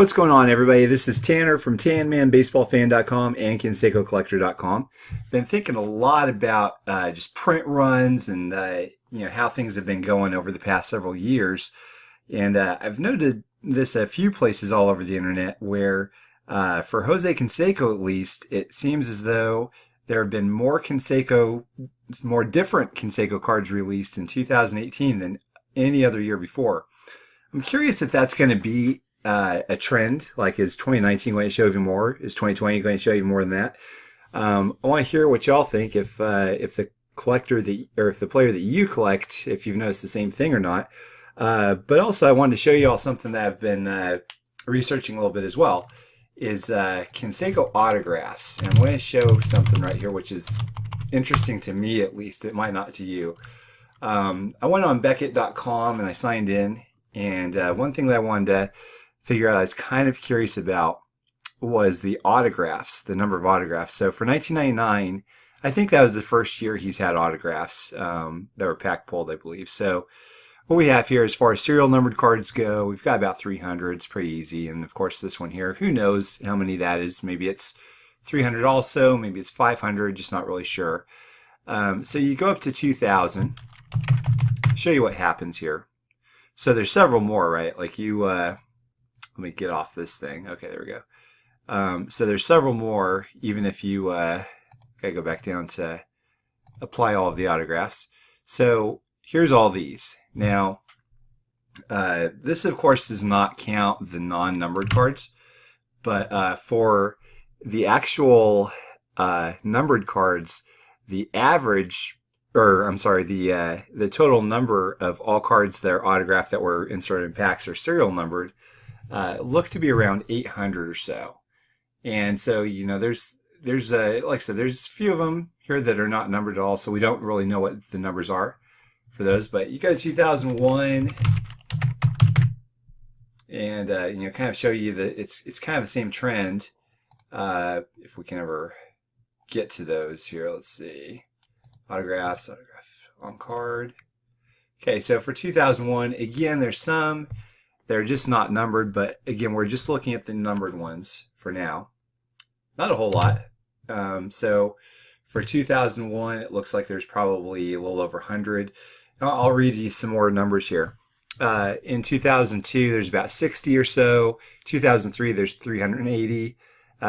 What's going on, everybody? This is Tanner from TanmanBaseballFan.com and KinseikoCollector.com. Been thinking a lot about just print runs and how things have been going over the past several years, and I've noted this a few places all over the internet where, for Jose Canseco at least, it seems as though there have been more different Canseco cards released in 2018 than any other year before. I'm curious if that's going to be a trend. Like, is 2019 going to show even more? Is 2020 going to show even more than that? I want to hear what y'all think. If the if the player that you collect, if you've noticed the same thing or not. But also, I wanted to show you all something that I've been researching a little bit as well. Is Canseco autographs, and I'm going to show something right here, which is interesting to me at least. It might not to you. I went on Beckett.com and I signed in. And one thing that I wanted to figure out, I was kind of curious about, was the autographs, the number of autographs. So for 1999, I think that was the first year he's had autographs that were pack pulled, I believe. So what we have here, as far as serial numbered cards go, we've got about 300. It's pretty easy. And of course, this one here, who knows how many that is? Maybe it's 300 also, maybe it's 500, just not really sure. So you go up to 2000. I'll show you what happens here. So there's several more, right? Like let me get off this thing. Okay, there we go. So there's several more, even if you, gotta go back down to apply all of the autographs. So here's all these. Now, this of course does not count the non-numbered cards, but for the actual numbered cards, the average, or I'm sorry, the total number of all cards that are autographed that were inserted in packs or serial numbered look to be around 800 or so. And so, there's like I said, there's a few of them here that are not numbered at all, so we don't really know what the numbers are for those. But you go to 2001, and kind of show you that it's kind of the same trend. If we can ever get to those here, let's see. Autograph on card. Okay, so for 2001, again, there's some. They're just not numbered, but again, we're just looking at the numbered ones for now. Not a whole lot. So for 2001, it looks like there's probably a little over 100. I'll read you some more numbers here. In 2002, there's about 60 or so. 2003, there's 380.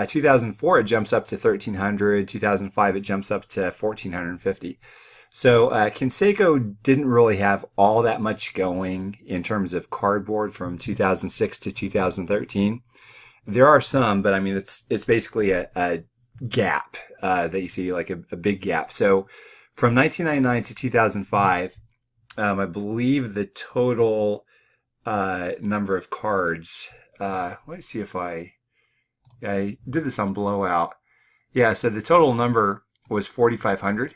2004, it jumps up to 1,300. 2005, it jumps up to 1,450. So Canseco didn't really have all that much going in terms of cardboard from 2006 to 2013. There are some, but I mean, it's basically a gap that you see, like a big gap. So from 1999 to 2005, I believe the total number of cards, let's see if I did this on Blowout. Yeah, so the total number was 4,500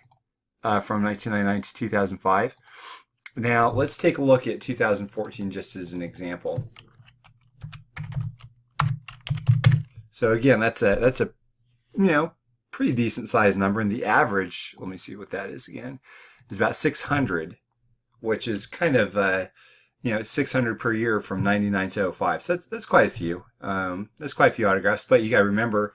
from 1999 to 2005. Now, let's take a look at 2014 just as an example. So again, that's a pretty decent sized number, and the average, let me see what that is again, is about 600, which is kind of 600 per year from 99 to 05. So that's quite a few. That's quite a few autographs, but you got to remember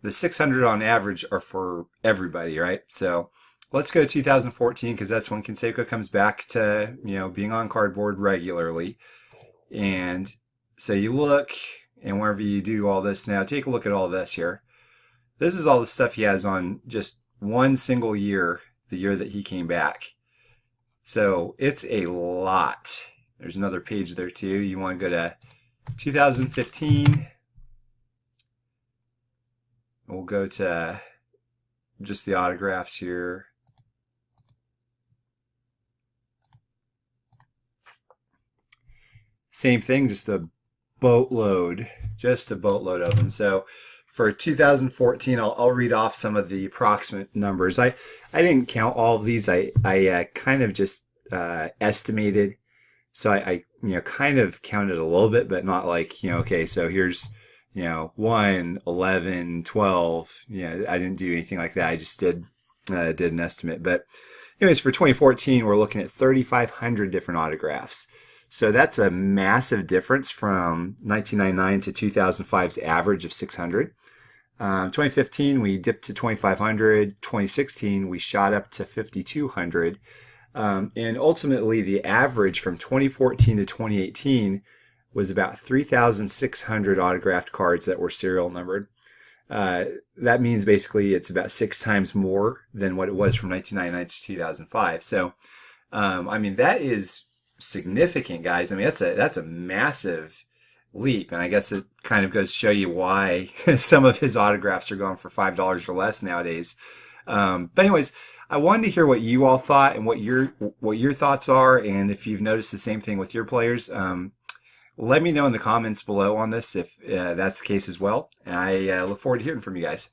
the 600 on average are for everybody, right? So let's go to 2014 because that's when Canseco comes back to, being on cardboard regularly. And so you look, and wherever you do all this now, take a look at all this here. This is all the stuff he has on just one single year, the year that he came back. So it's a lot. There's another page there too. You want to go to 2015. We'll go to just the autographs here. Same thing, just a boatload of them. So for 2014, I'll read off some of the approximate numbers. I didn't count all of these. I kind of just estimated. So I kind of counted a little bit, but not like, okay, so here's, 1, 11, 12. I didn't do anything like that. I just did an estimate. But anyways, for 2014, we're looking at 3,500 different autographs. So that's a massive difference from 1999 to 2005's average of 600. 2015, we dipped to 2,500. 2016, we shot up to 5,200. And ultimately, the average from 2014 to 2018 was about 3,600 autographed cards that were serial numbered. That means basically it's about 6 times more than what it was from 1999 to 2005. So, I mean, that is significant, guys. I mean, that's a massive leap, and I guess it kind of goes to show you why some of his autographs are going for $5 or less nowadays. But anyways, I wanted to hear what you all thought and what your thoughts are, and if you've noticed the same thing with your players. Let me know in the comments below on this if that's the case as well. And I look forward to hearing from you guys.